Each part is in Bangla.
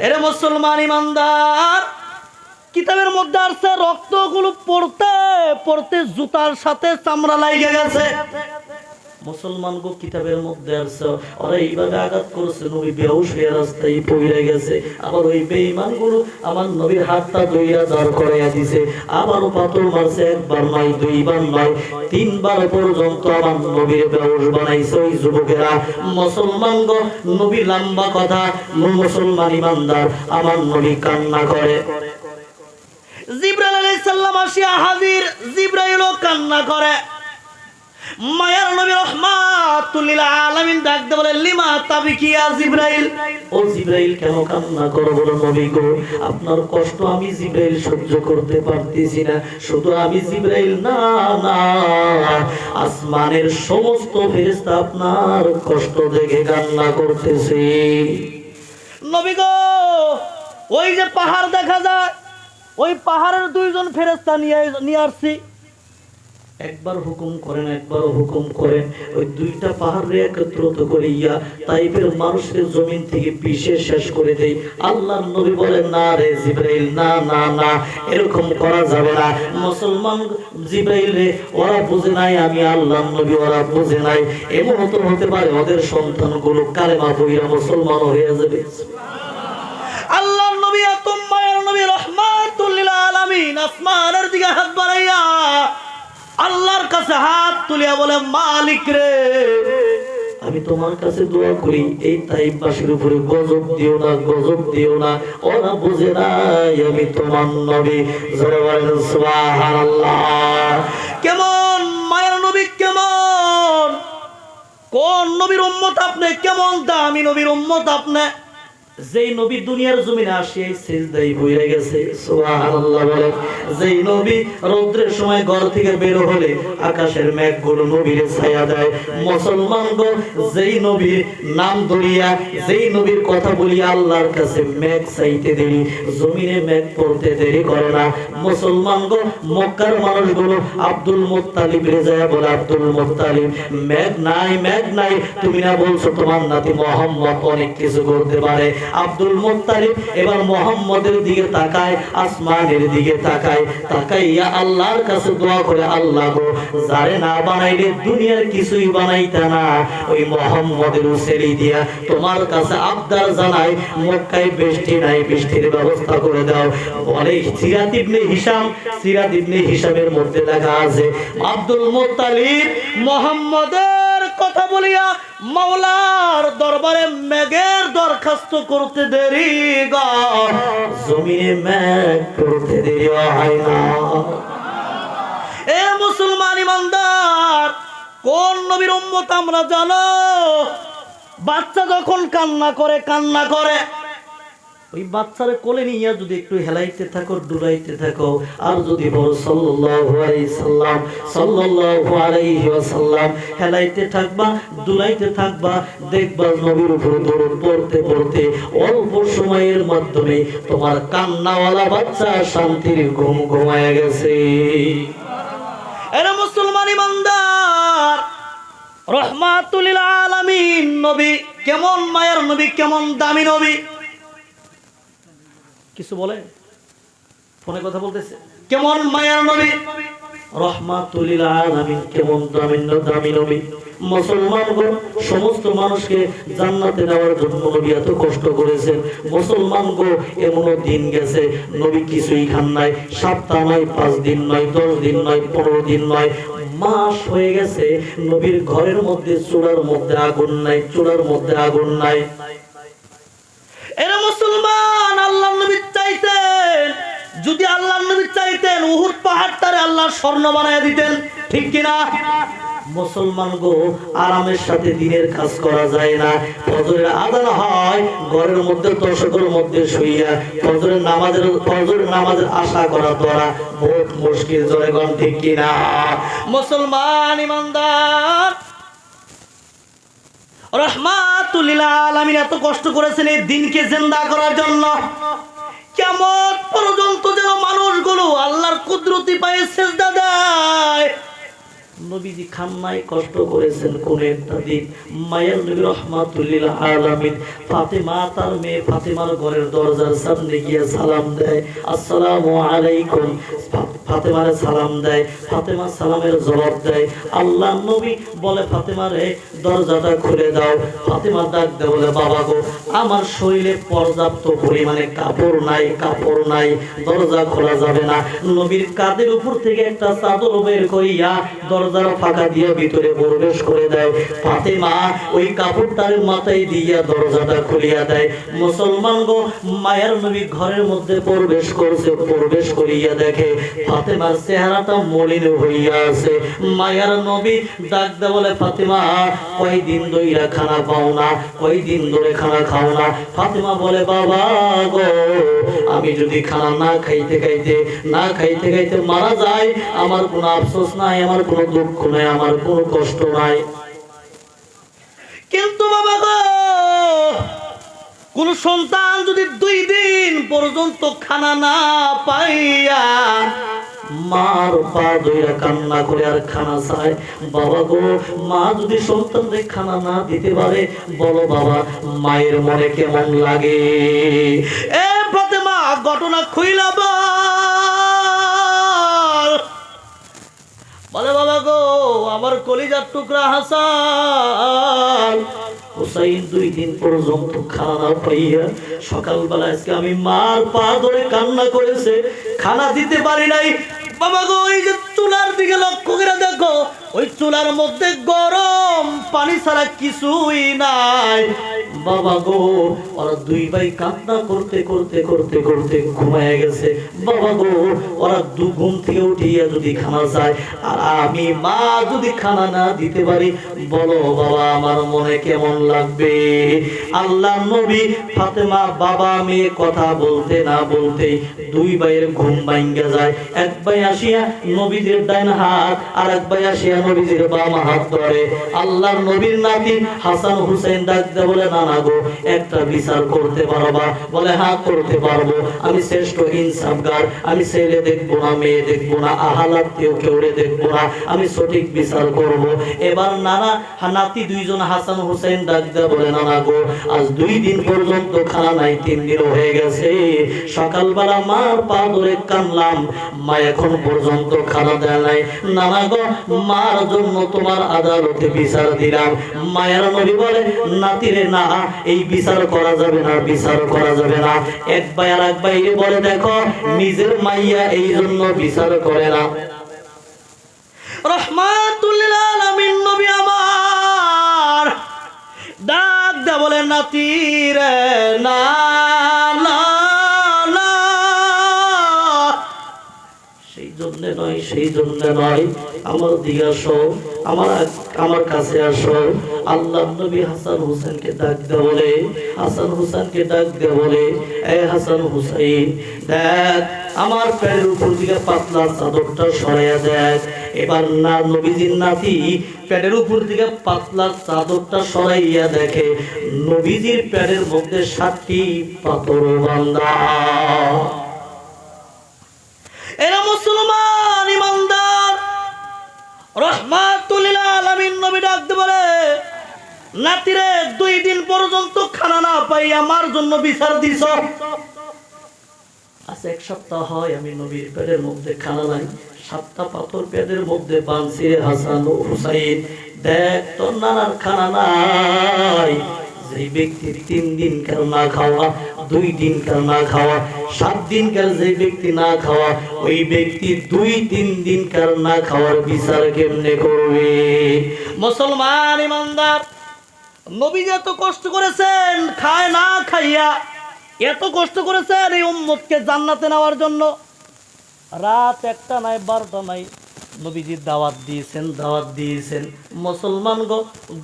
এরে মুসলমান ইমানদার, কিতাবের মধ্যে আছে রক্তগুলো পড়তে পড়তে জুতার সাথে চামড়া লাগিয়ে গেছে। মুসলমান গো কিতাবের মধ্যে আছে ওরা এইভাবে আঘাত করছে, নবী বেহুশ হয়ে রাস্তায় পড়ে গেছে। আবার ওই বেঈমান গুলো আমার নবীর হাতটা ধইরা দাঁড় করাইয়া দিছে। আবারও পাথর মারছে, একবার নয়, দুইবার নয়, তিনবার পর্যন্ত আমার নবীর বেহুশ বানাইছে ওই যুবকেরা। মুসলমান গো, নবী লম্বা কথা, মুসলমান ইমানদার, আমার নবী কান্না করে। জিবরাইল আলাইহিস সালাম আসিয়া হাজির, জিবরাইলও কান্না করে। মায়ার নবী রাহমাতুল লিল আলামিন ডাক দিয়ে বলে, লিমা তাবিকি ইয়া জিবরাইল, ও জিবরাইল কেন কান্না করো বলো নবী গো? আপনার কষ্ট আমি জিবরাইল সহ্য করতে পারতেছি না। শুধু আমি জিবরাইল না, না, আসমানের সমস্ত ফেরেশতা আপনার কষ্ট দেখে কান্না করতেছে। নবী গো, ওই যে পাহাড় দেখা যায়, ওই পাহাড়ের দুইজন ফেরেশতা নিয়ে আসছি। একবার হুকুম করেন, একবারও হুকুম করেন, ওই দুইটা পাহাড়ে একত্রিত করিয়া তাইফের মানুষের জমিন থেকে পিষে শেষ করে দেই। আল্লাহর নবী বলেন, না রে জিবরাইল, না, না, না, এরকম করা যাবে না। মুসলমান জিবরাইল রে, ওরা বুঝে নাই আমি আল্লাহর নবী, ওরা বুঝে নাই। এমন তো হতে পারে ওদের সন্তানগুলো কালেমা পড়িয়া মুসলমান হয়ে যাবে। আল্লাহর নবী এত মায়ের নবী রাহমাতুল লিল আলামিন আসমানের দিকে হাত বাড়াইয়া আল্লাহর কাছে হাত তুলিয়া বলে, মালিক রে, আমি তোমার কাছে দোয়া করি, এই তাইফবাসীর উপরে গজব দিও না, গজব দিও না। ওরা বুঝে নাই আমি তোমার নবী। জোরে বলেন সুবহানাল্লাহ। কেমন মায়ের নবী, কেমন, কোন নবীর উম্মত আপনি, কেমন দামি নবীর উম্মত আপনি, যেই নবী দুনিয়ার জমিনে আসে এই সিজদায় পড়ে গেছে। সুবহানাল্লাহ বলে। যেই নবী রৌদ্রের সময় ঘর থেকে বের হলে আকাশের মেঘগুলো নবীর ছায়া দেয়। মুসলমান গো, যেই নবীর নাম ধরিয়া, যেই নবীর কথা বলিয়া আল্লাহর কাছে মেঘ চাইতে দেরি, জমিনে মেঘ পড়তে দেরি করে না। মুসলমান গো, মক্কার মানুষগুলো আব্দুল মুত্তালিব রেজায়া বলে, আব্দুল মুত্তালিব, মেঘ নাই, মেঘ নাই, তুমি না বলছো তোমার নাতি মুহাম্মদ অনেক কিছু করতে পারে। আব্দুল মুত্তালিব এবার মুহাম্মদের দিকে তাকায়, আসমানের দিকে তাকায়, তাকাইয়া আল্লাহর কাছে দোয়া করে, আল্লাহ গো, যারে না বানাইলে দুনিয়ার কিছুই বানাইতা না, ওই মুহাম্মদের উসিলা দিয়া তোমার কাছে আবদার জানাই, মক্কায় বৃষ্টি নাই, বৃষ্টির ব্যবস্থা করে দাও। বলে সিরাত ইবনে হিশাম, সিরাত ইবনে হিশামের মধ্যে লেখা আছে, আব্দুল মুত্তালিব মুহাম্মদের কথা বলিয়া মাওলার দরবারে মেঘের দরখাস্ত করতে দেরি গো, জমিনে মেঘ পড়তে দেরি হয় না। এ মুসলমান ইমানদার, কোন নবীর উম্মত আমরা জানো? বাচ্চা যখন কান্না করে, কান্না করে, ওই বাচ্চারে কোলে নিয়ে যদি একটু হেলাইতে থাকো, ডুলাইতে থাকো, আর যদি বলো সাল্লাল্লাহু আলাইহি সাল্লাম, সাল্লাল্লাহু আলাইহি ওয়াসাল্লাম, হেলাইতে থাকবা, ডুলাইতে থাকবা, দেখবা নবীর উপর দরুদ পড়তে পড়তে অল্প সময়ের মাধ্যমে তোমার কান্নাওয়ালা বাচ্চা শান্তির ঘুম ঘুমায় গেছে। এরা মুসলমান ইমানদার, রাহমাতুল লিল আলামিন নবী, কেমন মায়ের নবী, কেমন দামি নবী। কিছু বলে, ফোনে কথা বলতেছে, কেমন মায়ার নবী, রাহমাতুল লিল আলামিন, কেমন দামি নবী। মুসলমানগণ সমস্ত মানুষকে জান্নাতে নেওয়ার জন্য নবী এত কষ্ট করেছেন। মুসলমানগণ এমনও দিন গেছে নবী কিছুই খান নাই, সপ্তাহ নয়, 5 দিন নয়, 10 দিন নয়, 15 দিন নয়, মাস হয়ে গেছে নবীর ঘরের মধ্যে চুলার মধ্যে আগুন নাই, চুলার মধ্যে আগুন নাই। এরা মুসলমান, আল্লাহর নবী চাইতেন, যদি আল্লাহর নবী চাইতেন উহুদ পাহাড়টারে আল্লাহ স্বর্ণ বানায় দিতেন, ঠিক কিনা? মুসলমান গো, আরামের সাথে দিনের কাজ করা যায় না। ফজরের আযান হয়, ঘরের মধ্যে দশকের মধ্যে শুইয়া ফজরের নামাজের আশা করা তোরা বহুত মুশকিল। জোরে গণ ঠিক কিনা? মুসলমান ইমানদার, রাহমাতুল লিল আলামিন এত কষ্ট করেছেন এই দিনকে জিন্দা করার জন্য। কিয়ামত পর্যন্ত যেন মানুষগুলো আল্লাহর কুদরতি পায়ে সিজদা দেয়, নবীজি খান নাই, কষ্ট করেছেন কোন একটা দিন। মায়ের নবী রাহমাতুল লিল আলামিন ফাতেমা তার মেয়ে ফাতেমার ঘরের দরজার সামনে গিয়ে সালাম দেয়, আসসালামু আলাইকুম। ফাতেমারে সালাম দেয়, ফাতেমা সালামের জবাব দেয়। আল্লাহ নবী বলে ফাতেমা রে দরজাটা খুলে দাও। ফাতেমা ডাক দেয় বলে বাবা গো আমার শরীরে পর্যাপ্ত পরিমাণে কাপড় নাই, দরজা খোলা যাবে না। নবীর কাঁধের উপর থেকে একটা চাদর বের করিয়া দরজার ফাঁকা দিয়ে ভিতরে প্রবেশ করে দেয়। ফাতেমা ওই কাপড়টার মাথায় দিয়া দরজাটা খুলিয়া দেয়। মুসলমান গো মায়ের নবী ঘরের মধ্যে প্রবেশ করছে, প্রবেশ করিয়া দেখে ফাতেমার চেহারাটা মলিন হইয়া আছে। মায়ের নবী ডাক দেয় বলে ফাতেমা কয়দিন ধরে খানা পাও না, কয়দিন ধরে খানা খাও না? ফাতেমা বলে বাবা গো আমি যদি খানা না খাইতে খাইতে মারা যায় আমার কোনো আফসোস নাই, আমার কোনো দুঃখ নাই, আমার কোনো কষ্ট নাই। কিন্তু বাবা গো কোন সন্তান যদি 2 দিন পর্যন্ত খানা না পাইয়া মার পা ধইরা কান্না করে আর খানা চায়, বাবা গো মা যদি সন্তানদের খানা না দিতে পারে বলো বাবা মায়ের মনে কেমন লাগে? এ ফাতেমা ঘটনা খুইলা বলে বাবা গো আমার কলিজার টুকরা হাসান হুসাইন 2 দিন পর্যন্ত খানা পাইয়া সকালবেলা আজকে আমি মার পা ধরে কান্না করেছে, খানা দিতে পারি নাই। বাবা গো ওই যে চুলার দিকে লক্ষ্য করে দেখো, ওই চুলার মধ্যে গরম পানি ছাড়া কিছুই নাই। বাবা গো ওরা 2 ভাই কান্না করতে করতে করতে করতে ঘুমায় গেছে। বাবা গো ওরা ঘুম থেকে উঠিয়া যদি খানা চায় আর আমি মা যদি খানা না দিতে পারি বলো বাবা আমার মনে কেমন লাগবে? আল্লাহ নবী ফাতেমা বাবা মেয়ে কথা বলতে না বলতেই 2 ভাইয়ের ঘুম ভাঙ্গা যায়। এক ভাই আসিয়া নবীজির ডান হাত আর এক ভাই আসিয়া নবীজির বাম হাত ধরে। আল্লাহর নবীর নাতি হাসান হুসাইন ডাক দেয় বলে নানা গো একটা বিচার করতে পারবা? বলে হ্যাঁ করতে পারবো, আমি শ্রেষ্ঠ ইনসাফগার, আমি ছেলে দেখবো না মেয়ে দেখবো না আহালাত কেউরে দেখবো না, আমি সঠিক বিচার করব। এবার নানা নাতি 2 জন হাসান হুসাইন ডাক দেয় বলে নানা গো আজ 2 দিন পর্যন্ত খানা নাই, 3 দিন হয়ে গেছে, সকালবেলা মার পা ধরে কানলাম, মা এখন পর্যন্ত খানা দেয় নাই। নানা গো মার জন্য তোমার আদালতে বিচার দিলাম। মায়ের নবী বলে নাতিরে না এই বিচার করা যাবে না, বিচার করা যাবে না। এক ভাই আর এক ভাইরে বলে দেখো নিজের মাইয়া এই জন্য বিচার করে না। রহমাতুল লিল আলামিন নবী আমার ডাক দেয় বলে নাতি রে না না না সেই জন্য নয় আমার দিকে আসো, আমার কাছে আসো। আল্লাহ নবী হাসান হুসাইনকে ডাক দেয় বলে হাসান হুসাইনকে ডাক দেয় বলে এ হাসান হুসাইন দেখ আমার পেটের উপর দিকে পাতলা চাদরটা সরাইয়া দেখ। এবার না নবীজির নাতি পেটের উপর দিকে পাতলা চাদরটা সরাইয়া দেখে নবীজির পেটের মধ্যে 7টি পাথর বাঁধা। এরা মুসলমান ইমানদার রহমাতুল লিল আলামিন নবী ডাক দিয়ে বলে নাতিরে 2 দিন পর্যন্ত খানা না পাই আমার জন্য বিচার দিছ। আচ্ছা 1 সপ্তাহ হয় আমি নবীর পেটের মধ্যে খানা নাই, 7টা পাথর পেটের মধ্যে বাঁধছি হাসান ও হুসাইন দেখ তোর নানার খানা নাই। যে ব্যক্তি 3 দিন কাল না খাওয়া, 2 দিন কাল না খাওয়া, 7 দিন কাল যে ব্যক্তি না খাওয়া ওই ব্যক্তি 2-3 দিন কাল না খাওয়ার বিচার কেমনে করবে? মুসলমান ইমানদার নবী এত কষ্ট করেছেন খায় না খাইয়া, এত কষ্ট করেছেন এই উম্মতকে জান্নাতে নেওয়ার জন্য। রাত 1টা নাই 12টা নাই নবীজি দাওয়াত দিয়েছেন। মুসলমান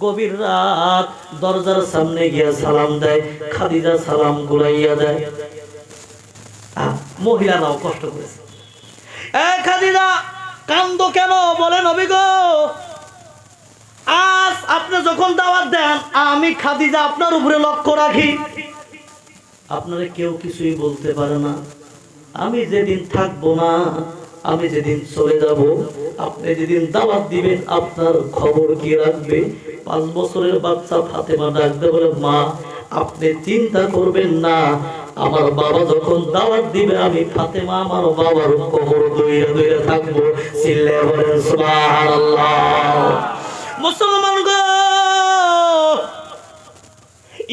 গভীর রাত দরজার সামনে গিয়া সালাম দেয়, খাদিজা সালাম ঘুরাইয়া দেয়। মহিলারাও কষ্ট করেছে। এ খাদিজা কান্দো কেন? বলে নবী গো আজ আপনি যখন দাওয়াত দেন আমি খাদিজা আপনার উপরে লক্ষ্য রাখি, আপনারা কেউ কিছুই বলতে পারে না। আমি যেদিন থাকবো না আমি যেদিন চলে যাব, আপনি যেদিন দাওয়াত দিবেন আপনার খবর কি রাখবে? 5 বছরের বাচ্চা ফাতেমা ডাকতে বলে, মা আপনি চিন্তা করবেন না, আমার বাবা যখন দাওয়াত দিবে আমি ফাতেমা আমার বাবার কবর দইরা দইরা থাকবো। চিল্লায়ে বলেন সুবহানাল্লাহ। মুসলমান গো,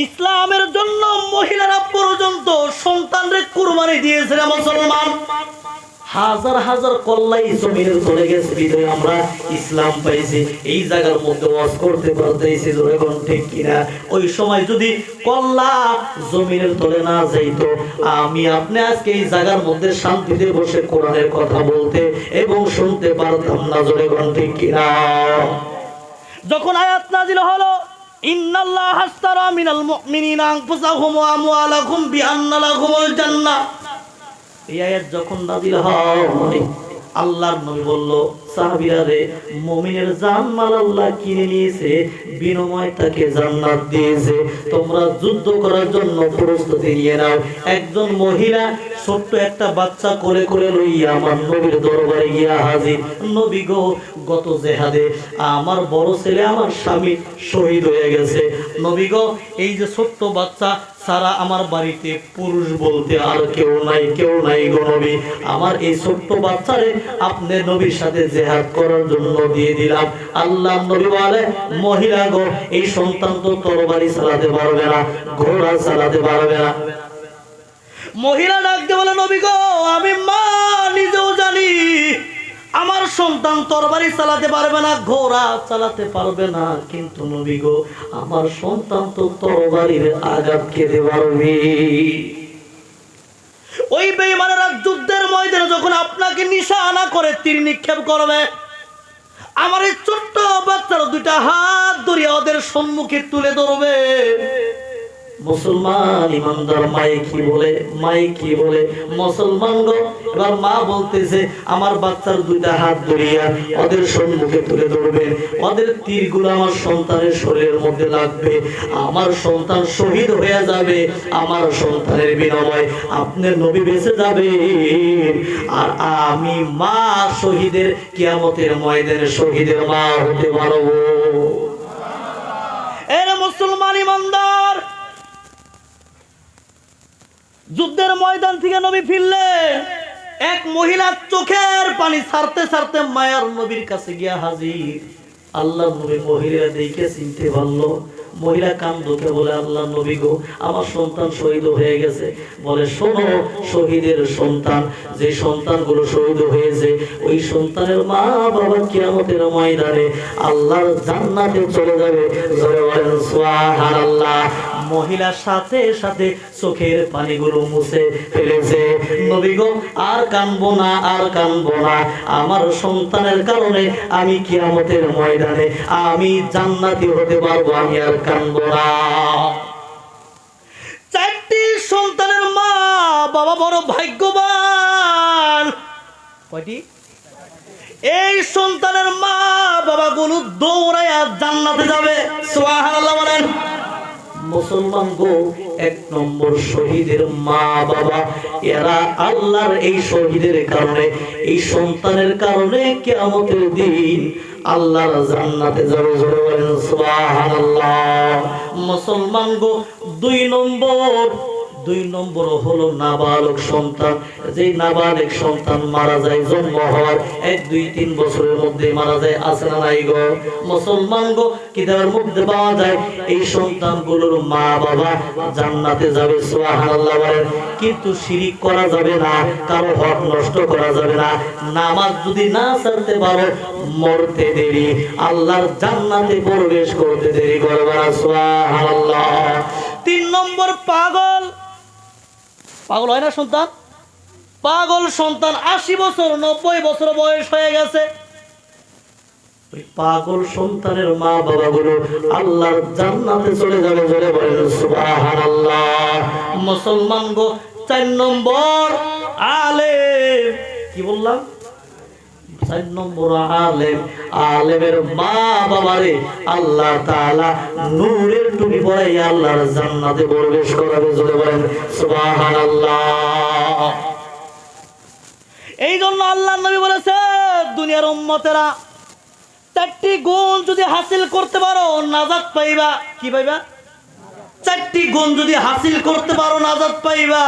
ইসলামের জন্য মহিলারা পর্যন্ত সন্তানরে কুরবানি দিয়েছে রে মুসলমান। হাজার হাজার কল্লাই জমিনের চলে গেছে, বিধায় আমরা ইসলাম পাইছি, এই জায়গার মধ্যে ওয়াজ করতে পারতেছি, এখন ঠিক কিনা? ওই সময় যদি কল্লা জমিনের তলে না যাইতো, আমি আপনি আজকে এই জায়গার মধ্যে শান্তিতে বসে কোরআনের কথা বলতে এবং শুনতে পারতাম না, জোরে কোন ঠিক কিনা? যখন আয়াত নাযিল হলো, ইন্নাল্লাহা আশতারা মিনাল মুমিনিনা আনফুসাহুম ওয়া আমওয়ালাহুম বিআন্না লাহুমুল জান্নাহ, এই আয়াত যখন নাযিল হয়, আল্লাহর নবী বলল, সাহাবীরা রে, মুমিনের জানমাল আল্লাহ কিনে নিয়েছে, বিনিময়ে তাকে জান্নাত দিয়েছে, তোমরা যুদ্ধ করার জন্য প্রস্তুতি নিয়ে নাও। একজন মহিলা ছোট্ট একটা বাচ্চা কোলে করে লইয়া আমার নবীর দরবারে গিয়া হাজির। নবী গো, গত জিহাদে আমার বড় ছেলে আমার স্বামী শহীদ হয়ে গেছে। নবী গো, এই যে ছোট্ট বাচ্চা সারা আমার বাড়িতে পুরুষ বলতে আর কেউ নাই, কেউ নাই গো নবী, আমার এই ছোট্ট বাচ্চারে আপনি নবীর সাথে জিহাদ করার জন্য দিয়ে দিলাম। আল্লাহ নবী বলে, মহিলা গো, এই সন্তান তো তরবারি চালাতে পারবে না, ঘোড়া চালাতে পারবে না। মহিলা ডাকতে বলে, নবী গো, আমি মা নিজেও জানি আমার সন্তান তরবারি চালাতে পারবে না, ঘোড়া চালাতে পারবে না, কিন্তু নবী গো, আমার সন্তান তো তরবারির আঘাত খেতে পারবে। ওই বেঈমানেরা যুদ্ধের ময়দানে যখন আপনাকে নিশানা করে তীর নিক্ষেপ করবে, আমার এই ছোট্ট বাচ্চার দুইটা হাত ধরিয়া ওদের সম্মুখে তুলে ধরবে। মুসলমান ইমানদার মাই কি বলে, মাই কি বলে? মুসলমান গো, এবার মা বলতেছে, আমার বাচ্চার দুইটা হাত ধরিয়া ওদের সম্মুখে তুলে ধরবেন, ওদের তীরগুলো আমার সন্তানের শরীরের মধ্যে লাগবে, আমার সন্তান শহীদ হয়ে যাবে, আমার সন্তানের বিনিময়ে আপনার নবী বেঁচে যাবে, আর আমি মা শহীদের কিয়ামতের ময়দানে শহীদের মা হতে পারবো। এর মুসলমান ইমানদার, যুদ্ধের ময়দান থেকে নবী ফিরলেন, এক মহিলা চোখের পানি ছাড়তে ছাড়তে মায়ার নবীর কাছে গিয়া হাজির। আল্লাহ নবী মহিলা দেখে চিনতে পারলো। মহিলা কান ধরে বলে, আল্লাহ নবী গো, আমার সন্তান শহীদ হয়ে গেছে। বলে, শোনো, শহীদের সন্তান, যে সন্তানগুলো শহীদ হয়েছে, ওই সন্তানের মা বাবা কিয়ামতের ময়দানে আল্লাহর জান্নাতে চলে যাবে। জোরে বলেন সুবহানাল্লাহ। মহিলার সাথে সাথে চোখের পানিগুলো মুছে ফেলেছে। নবী গো, আর কাঁদবো না, আর কাঁদবো না, আমার সন্তানের কারণে আমি কিয়ামতের ময়দানে আমি জান্নাতি হতে পারবো, আমি আর কাঁদবো না। 4টি সন্তানের মা বাবা বড় ভাগ্যবান। কয়টি? এই সন্তানের মা বাবা গুলো দৌড়ায় জান্নাতে যাবে। সুবহানাল্লাহ বলেন। মুসলমান গো, 1 নম্বর শহীদের মা বাবা, এরা আল্লাহর এই শহীদের কারণে, এই সন্তানের কারণে কিয়ামতের দিন আল্লাহর জান্নাতে যাবে। জোরে বলেন সুবহানাল্লাহ। মুসলমান গো, 2 নম্বর হলো নাবালক সন্তান। যে নাবালক সন্তান মারা যায় জন্ম হওয়ার 1, 2, 3 বছরের মধ্যে মারা যায়, আছে না নাই গো? মুসলমান গো, কিতাবের মধ্যে পাওয়া যায় এই সন্তানগুলোর মা বাবা জান্নাতে যাবে। সুবহানাল্লাহ বলেন। কিন্তু শিরিক করা যাবে না, কারো হক নষ্ট করা যাবে না, নামাজ যদি না ছাড়তে পারো মরতে দেরি, আল্লাহর জান্নাতে প্রবেশ করতে দেরি করবে না। সুবহানাল্লাহ। 3 নম্বর পাগল। পাগল হয় না সন্তান? পাগল সন্তান 80 বছর 90 বছর বয়স হয়ে গেছে, ওই পাগল সন্তানের মা বাবা গুলো আল্লাহর জান্নাতে চলে যাবে। জোরে বলেন সুবহানাল্লাহ। মুসলমান গো, 4 নম্বর আলেম। কি বললাম? 4 নম্বর আলেম। আলেমের মা বাবারে আল্লাহ তাআলা নূরের টুপি পরাইয়া আল্লাহর জান্নাতে প্রবেশ করাবে। জোরে বলেন সুবহানাল্লাহ। এই জন্য আল্লাহ নবী বলেছে, দুনিয়ার উম্মতেরা চারটি গুণ যদি হাসিল করতে পারো নাজাত পাইবা। কি পাইবা? চারটি গুণ যদি হাসিল করতে পারো নাজাত পাইবা।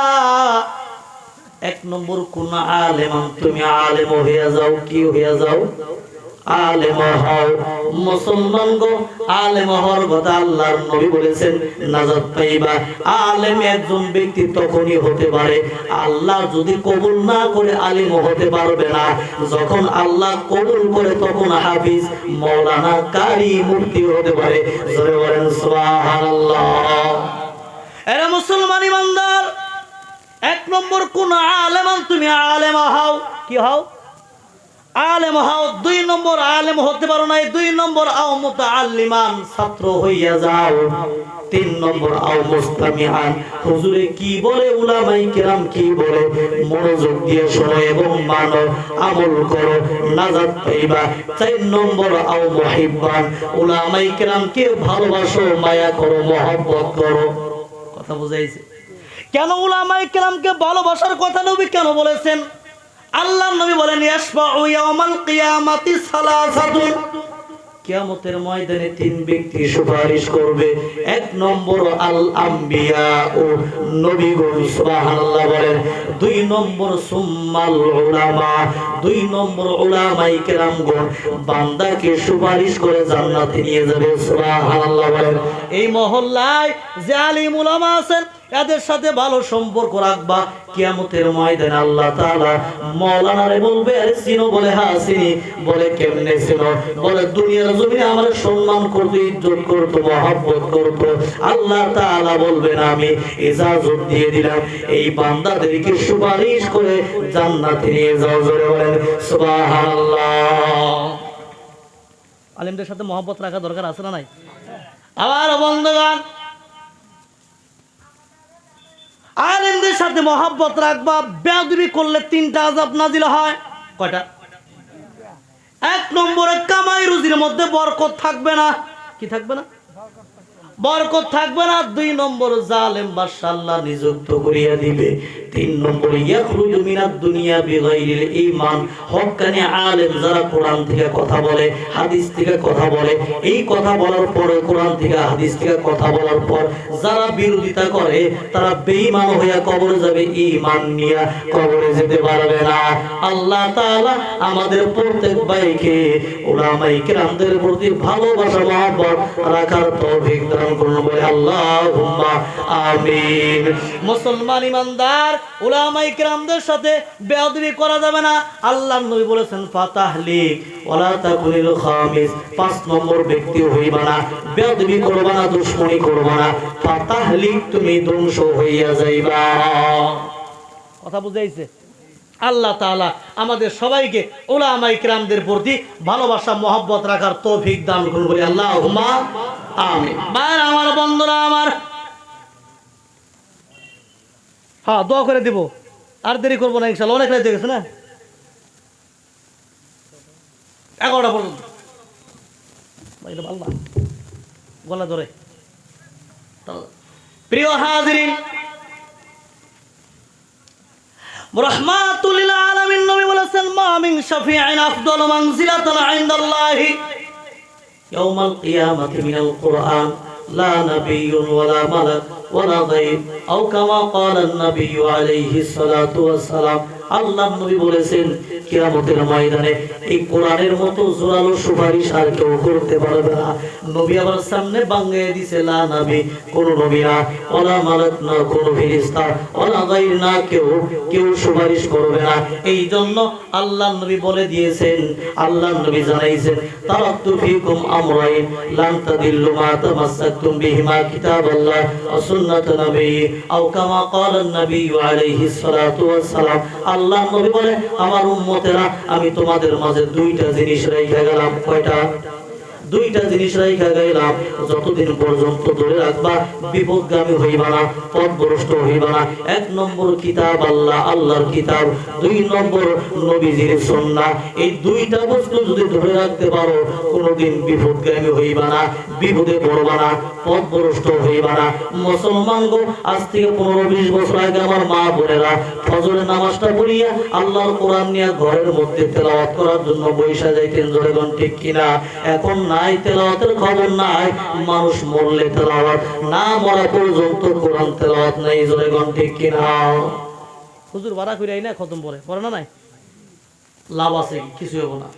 এক নম্বর, কোন আলেমান, তুমি আলেম হইয়া যাও। কি হইয়া যাও? আলেম হও। মুসলমান গো, আলেম হওয়ার কথা আল্লাহর নবী বলেছেন, নাজাত পাইবা। আলেম একজন ব্যক্তি তখনই হতে পারে, আল্লাহ যদি কবুল না করে আলেম হতে পারবে না। যখন আল্লাহ কবুল করে তখন হাফিজ, মাওলানা, কারি, মুফতি হতে পারে। জোরে বলেন সুবহানাল্লাহ। এরা মুসলমান ইমানদার, এক নম্বর, কোন আলেমান, তুমি আলেম হও। কি হও? আলেম হও। দুই নম্বর, আলেম হতে পারো না, দুই নম্বর, আও মুতাআল্লিমান, ছাত্র হইয়া যাও। তিন নম্বর, আও মুস্তামিআন, হুজুরে কি বলে, উলামায়ে কেরাম কি বলে, মনোযোগ দিয়ে শোনো এবং মানো, আমল করো, নাজাত পাইবা। চার নম্বর, আও মুহিব্বান, উলামায়ে কেরামকে ভালোবাসো, মায়া করো, মহব্বত করো। কথা বুঝাইছে? কেন উলামায়ে কেরামকে ভালোবাসার কথা নবী কেন বলেছেন? আল্লাহ নবী বলেন, ইয়াশফাউ ইয়াউমাল কিয়ামাতি সালাসাতুন, কিয়ামতের ময়দানে তিন ব্যক্তি সুপারিশ করবে। এক নম্বর, আল আম্বিয়া ও নবীগণ, সুবহানাল্লাহ বলেন। দুই নম্বর, সুম্মাল উলামা, দুই নম্বর, উলামায়ে কেরামগণ বান্দাকে সুপারিশ করে জান্নাতে নিয়ে যাবে। সুবহানাল্লাহ বলেন। এই মহল্লায় যে আলিম উলামা আছেন এদের সাথে ভালো সম্পর্ক রাখবা। কিয়ামতের ময়দানে আল্লাহ তাআলা মাওলানারে বলবে, আরে চিনো? বলে হ্যাঁ চিনি। বলে কেমনে চিনো? বলে দুনিয়ার জমিনে আমার সম্মান করতে, ইজ্জত করতে, মহব্বত করতে। আল্লাহ তাআলা বলবেন, আমি ইজাজত দিয়ে দিলাম, এই বান্দাদেরকে সুপারিশ করে জান্নাতে নিয়ে যাও। জোরে বলেন সুবহানাল্লাহ। আলেমদের সাথে মহব্বত রাখা দরকার আছে না নাই? আবার বন্ধুগণ, আলেমদের সাথে মহব্বত রাখবা। বেয়াদবি করলে তিনটা আযাব নাজিল হয়। কয়টা? এক নম্বরে, কামাই রুজির মধ্যে বরকত থাকবে না। কি থাকবে না? বরকত থাকবে না। দুই নম্বর, জালেম বাদশা আল্লাহ নিযুক্ত করিয়া দিবে। তিন নম্বর, ইয়াখরুজু মিনাদ দুনিয়া বিগাইরিল ঈমান, হক্কানি আলেম যারা কোরআন থেকে কথা বলে, হাদিস থেকে কথা বলে, এই কথা বলার পরে, কোরআন থেকে হাদিস থেকে কথা বলার পর যারা বিরোধিতা করে তারা বেঈমান হইয়া কবরে যাবে, ঈমান নিয়ে কবরে যেতে পারবে না। আল্লাহ তাআলা আমাদের প্রত্যেক ভাইকে উলামায়ে কেরামদের প্রতি ভালোবাসা, মহব্বত রাখার তৌফিক দান করুন। বলে আল্লাহুম্মা আমিন। মুসলমান ইমানদার, উলামায়ে কেরামদের সাথে বেয়াদবি করা যাবে না। আল্লাহর নবী বলেছেন, ফাতাহলিক ওয়ালা তাকুনিল খামিস, পাঁচ নম্বর ব্যক্তি হইবা না, বেয়াদবি করবা না, দুশমনি করবা না। ফাতাহলিক, তুমি ধ্বংস হইয়া যাইবা। কথা বুঝাইছে? আল্লাহ তাআলা আমাদের সবাইকে উলামায়ে কেরামদের প্রতি ভালোবাসা, মহব্বত রাখার তৌফিক দান করুন। বলি আল্লাহুম্মা আমিন। ভাই আমার, বন্ধুরা আমার, হ্যাঁ দোয়া করে দিব, আর দেরি করবো না ইনশাআল্লাহ। অনেক রাত হয়ে গেছে না, 11টা পর্যন্ত। গলা ধরে। প্রিয় হাজিরিন, রাহমাতুল লিল আলামিন নবী বলেছেন, মা মিন শাফিঈন আফদালু মানজিলাতান ইনদাল্লাহি ইয়াউমাল কিয়ামাতি মিনাল কুরআন লা নাবিয়্যুন ওয়ালা মালাক ওয়ালা গায়ব আও কামা ক্বালা আন-নাবিয়্যু আলাইহিস সালাতু ওয়াস সালাম। আল্লাহ নবী বলেছেন, কিয়ামতের ময়দানে এই কোরআনের মতো জোরালো সুপারিশ আর কেউ করতে পারবে না। নবী আবার সামনে বাংলায় দিছে, লা নবী, কোন নবী না, ওয়ালা মালাক না, কোন ফেরেশতা, ওয়ালা গায়র না, কেউ সুপারিশ করবে না। এই জন্য আল্লাহ নবী বলে দিয়েছেন, আল্লাহ নবী জানাইছেন, তারাকতু ফীকুম আমরাইন লান তাদিল্লু মা তামাসসাকতুম বিহিমা কিতাবাল্লাহ ওয়া সুন্নাত নবী আও কামা ক্বালা আন-নাবিয়্যু আলাইহিস সালাতু ওয়াস সালাম। আল্লাহ নবী বলে, আমার উম্মতেরা, আমি তোমাদের মাঝে দুইটা জিনিস রেখে গেলাম। কয়টা? দুইটা জিনিস রেখে গেলাম, যতদিন পর্যন্ত ধরে রাখবা বিপদগামী হইবা না, পথভ্রষ্ট হইবা না। এক নম্বর, কিতাব আল্লাহ, আল্লাহর কিতাব। দুই নম্বর, নবীজির সুন্নাহ। এই দুইটা বস্তু যদি ধরে রাখতে পারো, কোনোদিন বিপদগামী হইবা না, বিপদে পড়বা না, পথভ্রষ্ট হইবা না। মুসলমান গো, আজ থেকে 15-20 বছর আগে আমার মা বোনেরা ফজরের নামাজটা পড়িয়া আল্লাহর কোরআন নিয়ে ঘরের মধ্যে তেলাওয়াত করার জন্য বৈশা যাইতেন, জোরে কোন ঠিক কিনা? এখন নাই, তেলাওয়াতের খবর নাই। মানুষ মরলে তেলাওয়াত, না মরা পর্যন্ত কোরআন তেলাওয়াত নাই, জোরে কোন ঠিক কিনা? হুজুর ভাড়া কইরাই না খতম পড়ে পড়ে না, নাই লাভ আছে কিছু হবে না।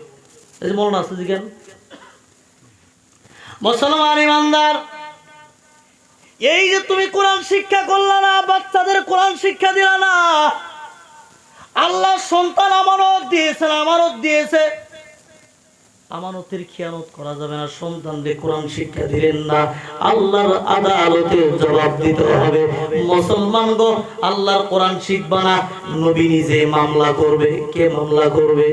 এই যে মরণ আছে জিজ্ঞেন মুসলমান ইমানদার, এই যে তুমি কোরআন শিক্ষা করলা না, বাচ্চাদের কোরআন শিক্ষা দিলা না, আল্লাহ সন্তান আমানত দিয়েছেন, আমানত দিয়েছে, আমানতের খেয়ানত করা যাবে না। সন্তানদের কোরআন শিক্ষা দিলেন না, আল্লাহর আদালতে জবাব দিতে হবে। মুসলমান গো, আল্লাহর কোরআন শিখবা না, নবী নিজে মামলা করবে। কে মামলা করবে?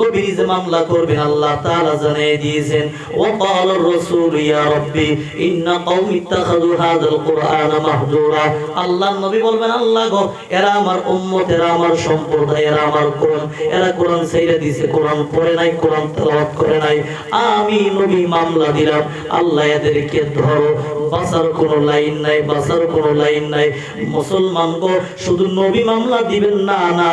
নবী নিজে মামলা করবেন। আল্লাহ তাআলা জানিয়ে দিয়েছেন, ওয়াকাল রাসূল ইয়া রাব্বি ইন্না কওমি ইত্তাখাযু হাযাল কুরআনা মাহজুরা। আল্লাহ নবী বলবেন, আল্লাহ গো, এরা আমার উম্মত, এরা আমার সম্প্রদায়, এরা আমার কওম, এরা কোরআন ছাইড়া দিয়েছে, কোরআন পড়ে নাই, কোরআন তেলাওয়াত করে নাই। আমি নবী মামলা দিলাম, আল্লাহ এদেরকে ধরো। বাঁচার কোনো লাইন নাই, বাঁচার কোনো লাইন নাই। মুসলমান গো, শুধু নবী মামলা দিবেন না, না,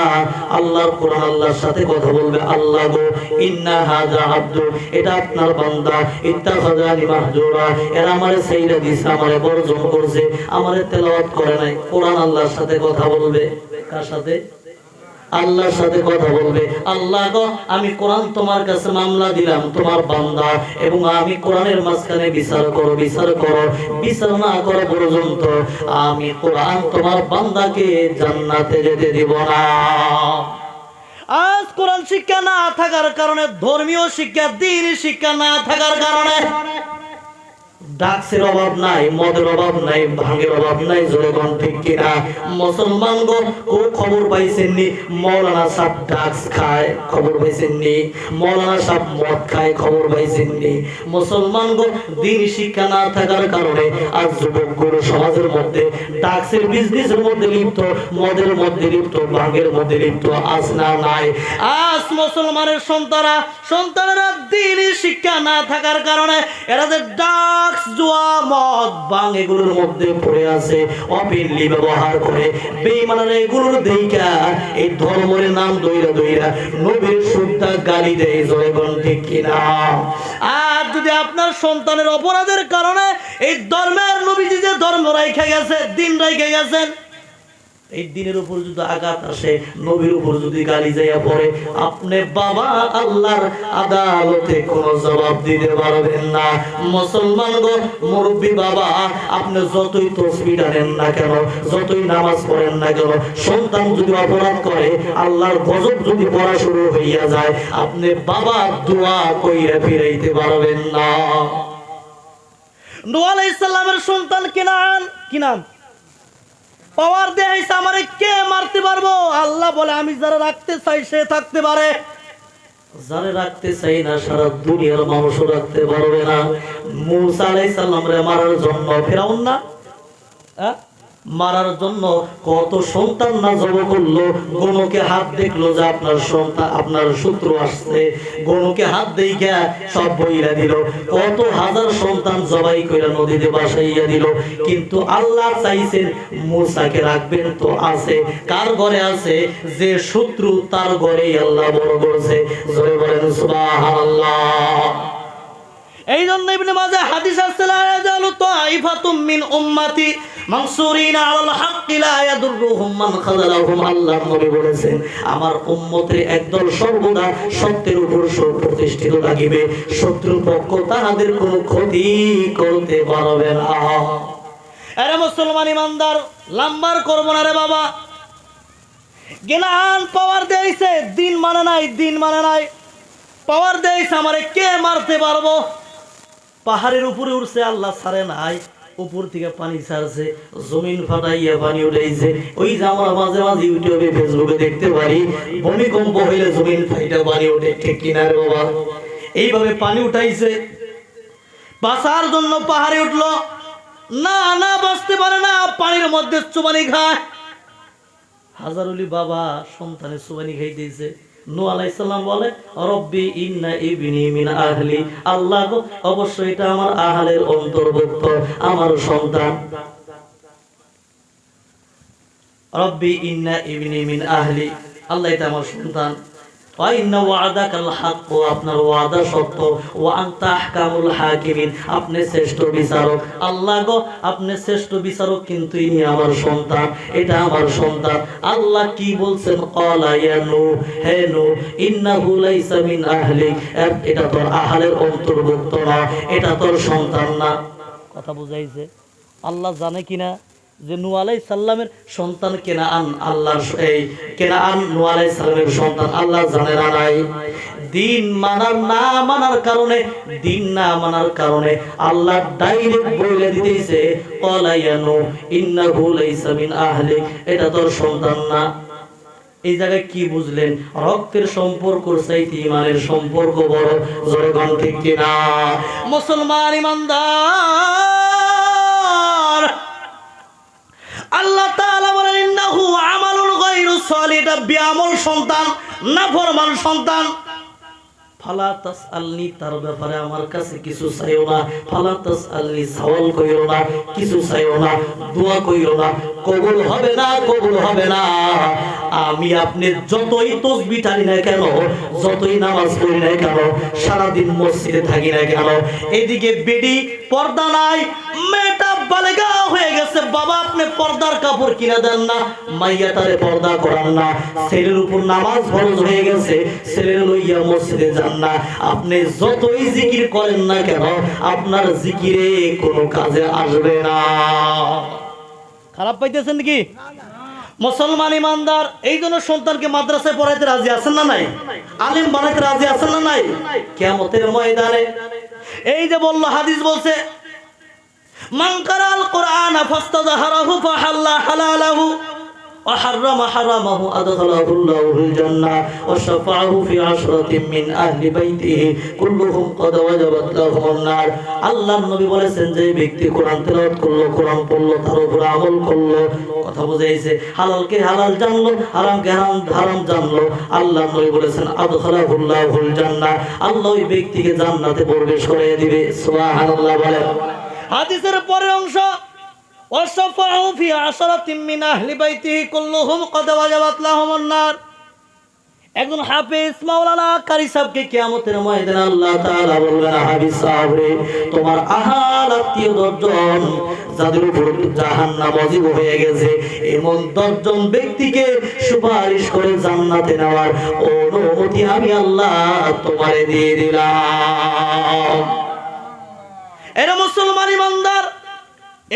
আল্লাহর কোরআন আল্লাহর সাথে কথা বলবে। আল্লাহ গো, ইন্না হাযা আব্দু, এটা আপনার বান্দা, ইত্তাখাযানি মাহজুরা, এরা আমারে ছাইড়া দিয়েছে, আমারে বর্জন করছে, আমারে তেলাওয়াত করে নাই। কোরআন আল্লাহর সাথে কথা বলবে। কার সাথে? আল্লাহর সাথে কথা বলবে। আল্লাহ গো, আমি কোরআন তোমার কাছে মামলা দিলাম, তোমার বান্দা, এবং আমি কোরআনের মাঝখানে বিচার করো, বিচার করো, বিচার না করা পর্যন্ত আমি কোরআন তোমার বান্দাকে জান্নাতে যেতে দিব না। আজ কোরআন শিক্ষা না থাকার কারণে, ধর্মীয় শিক্ষা, দ্বীনি শিক্ষা না থাকার কারণে ড্রাগসের অভাব নাই, মদের অভাব নাই, ভাঙের অভাব নাই, জোরে কোন ঠিক কিনা? মুসলমান গো, ও খবর পাইছেননি মৌলানা সাহেব ড্রাগস খায়? খবর পাইছেননি? মৌলানা সাহেব মদ খায়? খবর পাইছেননি? মুসলমান গো, দ্বীনি শিক্ষা না থাকার কারণে আজ যুবকগুলো সমাজের মধ্যে ড্রাগসের বিজনেসের মধ্যে লিপ্ত, মদের মধ্যে লিপ্ত, ভাঙের মধ্যে লিপ্ত, আজ না নাই। আজ মুসলমানের সন্তানেরা দ্বীনি শিক্ষা না থাকার কারণে এরা যে ড্রাগস, জুয়া, মদ, ভাঙ এগুলোর মধ্যে পড়ে আছে, অপিনলি ব্যবহার করে, বেঈমানরা এগুলোর দেইখা এই ধর্মের নাম দইরা দইরা নবীর শুদ্ধা গালি দেয়, জোরে কোন ঠিক কিনা? আর যদি আপনার সন্তানের অপরাধের কারণে এই ধর্মের, নবীজি যে ধর্ম রাইখা গেছে, দিন রাইখা গেছেন, এই দিনের উপর যদি আঘাত আসে, নবীর উপর যদি গালি যাইয়া পড়ে, আপনি বাবা আল্লাহর আদালতে কোনো জবাব দিতে পারবেন না। মুসলমান গো, মুরব্বী বাবা, আপনি যতই তাসবিহ টানেন না কেন, যতই নামাজ পড়েন না কেন, সন্তান যদি অপরাধ করে, আল্লাহর গজব যদি পড়া শুরু হইয়া যায়, আপনি বাবা দোয়া কইরা ফিরাইতে পারবেন না। নূহ আলাইহিস সালামের সন্তান কিনান, কি নাম? পাওয়ার দেয়াইছে, আমারে কে মারতে পারবো? আল্লাহ বলে, আমি যারা রাখতে চাই সে থাকতে পারে, যারা রাখতে চাই না সারা দুনিয়ার মানুষও রাখতে পারবে না। মূসা আলাইহিস সালামরে মারার জন্য ফিরাউন না মারার জন্য কত সন্তান না জব করলো। গনুকে হাত দেখলো যে আপনার সন্তান, আপনার শত্রু আসছে, গনুকে হাত দেইখা সব বইরা দিল। কত হাজার সন্তান জবাই কইরা নদীতে ভাসাইয়া দিল। কিন্তু আল্লাহ চাইছেন মূসাকে রাখবেন তো আছে, কার ঘরে আছে? যে শত্রু তার ঘরেই আল্লাহ বড় করছে, জোরে বলেন সুবহানাল্লাহ। এই জন্য ইবনে মাজাহ হাদিস আছে, লা ইয়াজালু তাইফাতুম মিন উম্মতি মানসুরিনা আলাল হাক্কি লা ইয়াদুররুহুম মান খাযালাহুম। আল্লাহর নবী বলেছেন, আমার উম্মতের একদল সর্বদা সত্যের উপর সুপ্রতিষ্ঠিত থাকিবে, শত্রুপক্ষ তাহাদের কোনো ক্ষতি করতে পারবে না। আরে মুসলমান ইমানদার, লাম্বার করব না রে বাবা। জ্ঞান পাওয়ার দেইছে, দিন মানে নাই, দিন মানে নাই, পাওয়ার দেইছে, আমারে কে মারতে পারবো? পাহাড়ের উপরে উঠছে, আল্লাহ ছাড়ে নাই, উপর থেকে পানি ছাড়ছে, জমিন ফাটাইয়া পানি উঠাইছে। ওই যে আমরা মাঝে মাঝে ইউটিউবে, ফেসবুকে দেখতে পারি, ভূমিকম্প হইলে জমিন ফাইটা পানি ওঠে, ঠিক কিনা রে বাবা? এইভাবে পানি উঠাইছে, বাঁচার জন্য পাহাড়ে উঠলো, না না বাঁচতে পারে না, পানির মধ্যে চুবানি খায়। হাজারুলি বাবা সন্তানের চুবানি খাইতেছে। নূহ আলাইহিস সালাম বলে, রব্বি ইন্না ইবনি মিন আহলি, আল্লাহ গো, অবশ্যই এটা আমার আহলের অন্তর্ভুক্ত, আমার সন্তান। রব্বি ইন্না ইবনি মিন আহলি, আল্লাহ এটা আমার সন্তান। ওয়া ইন্না ওয়াদাকাল হক, আপনার ওয়াদা সত্য। ওয়া আনতা আহকামুল হাকিমিন, আপনি শ্রেষ্ঠ বিচারক। আল্লাহ গো, আপনি শ্রেষ্ঠ বিচারক, কিন্তু ইনি আমার সন্তান, এটা আমার সন্তান। আল্লাহ কি বলছেন? ক্বালা ইয়া নূহ, হে নূহ, ইন্নাহু লাইসা মিন আহলিক, এটা তোর আহলের অন্তর্ভুক্ত না, এটা তোর সন্তান না। কথা বুঝাইছে? আল্লাহ জানে কিনা যে নূহ আলাইহিস সালামের সন্তান কেনাআন, আল্লাহর এই কেনাআন নূহ আলাইহিস সালামের সন্তান, আল্লাহ জানে না নাই? দিন মানার না মানার কারণে, দিন না মানার কারণে আল্লাহ ডাইরেক্ট বলে দিতেছে ক্বালা ইয়া নূহ ইন্নাহু লাইসা মিন আহলিক, এটা তোর সন্তান না। এই জায়গায় কি বুঝলেন? রক্তের সম্পর্ক চাইতে ইমানের সম্পর্ক বড়। জোরে বল ঠিক কিনা? মুসলমান ইমানদার, আল্লাহ তাআলা বলেন ইন্নাহু আমালুন গায়রু সালিহ, এটা বেআমল সন্তান, নাফরমান সন্তান। ফালা তাসআলনি, তার ব্যাপারে আমার কাছে কিছু চাইও না। ফালা তাসআলনি, সওয়াল কইরো না, কিছু চাইও না, দোয়া কইরো না, কবুল হবে না, কবুল হবে না। আমি আপনি যতই তাসবিহ টানি না কেন, যতই নামাজ পড়ি না কেন, সারা দিন মসজিদে থাকি না কেন, এদিকে বেডি পর্দা নাই, মেয়েটা বালেগা হয়ে গেছে, বাবা আপনি পর্দার কাপড় কিনে দেন না, মাইয়াটারে পর্দা করান না, ছেলের উপর নামাজ ফরজ হয়ে গেছে, ছেলের লইয়া মসজিদে যান না, আপনি যতই জিকির করেন না কেন, আপনার জিকিরে কোনো কাজে আসবে না। খারাপ পাইতেছেন কি মুসলমান ইমানদার? এই জন্য সন্তানকে মাদ্রাসায় পড়াইতে রাজি আছেন না নাই? আলেম বানাইতে রাজি আছেন না নাই? কিয়ামতের ময়দানে এই যে বললো, হাদিস বলছে মান কারাল কুরআন ফাস্তাযহারাহু ফাহাল্লা হালালাহু ওয়া হাররামা হারামাহু আদখালাহুল্লাহুল জান্নাহ ওয়া শাফাআহু ফি আশরাতিন মিন আহলি বাইতিহি কুল্লুহুম ক্বাদ ওয়াজাবাত লাহুমুন নার। আল্লাহর নবী বলেছেন যে ব্যক্তি কোরআন তেলাওয়াত করলো, কোরআন পড়লো, তার উপর আমল করলো, কথা বুঝাইছে, হালালকে হালাল জানলো, হারামকে হারাম জানলো, আল্লাহর নবী বলেছেন আদখালাহুল্লাহুল জান্নাহ, আল্লাহ ওই ব্যক্তিকে জান্নাতে প্রবেশ করিয়ে দিবে। সুবহানাল্লাহ বলেন। হাদিসের পরের অংশ ওয়াসাফাহু ফি আশরাতিন মিন আহলি বাইতিহি কুল্লুহুম ক্বাদ ওয়াজাবাত লাহুমুন নার। একজন হাফেজ মাওলানা কারি সাহেবকে কিয়ামতের ময়দানে আল্লাহ তাআলা বলবেন, হাফেজ সাহেব রে, তোমার আহাল আত্মীয় 10 জন যাদের উপর জাহান্নাম ওয়াজিব হয়ে গেছে, এমন 10 জন ব্যক্তিকে সুপারিশ করে জান্নাতে নেওয়ার অনুমতি আমি আল্লাহ তোমারে দিয়ে দিলাম। এরা মুসলমান ইমানদার,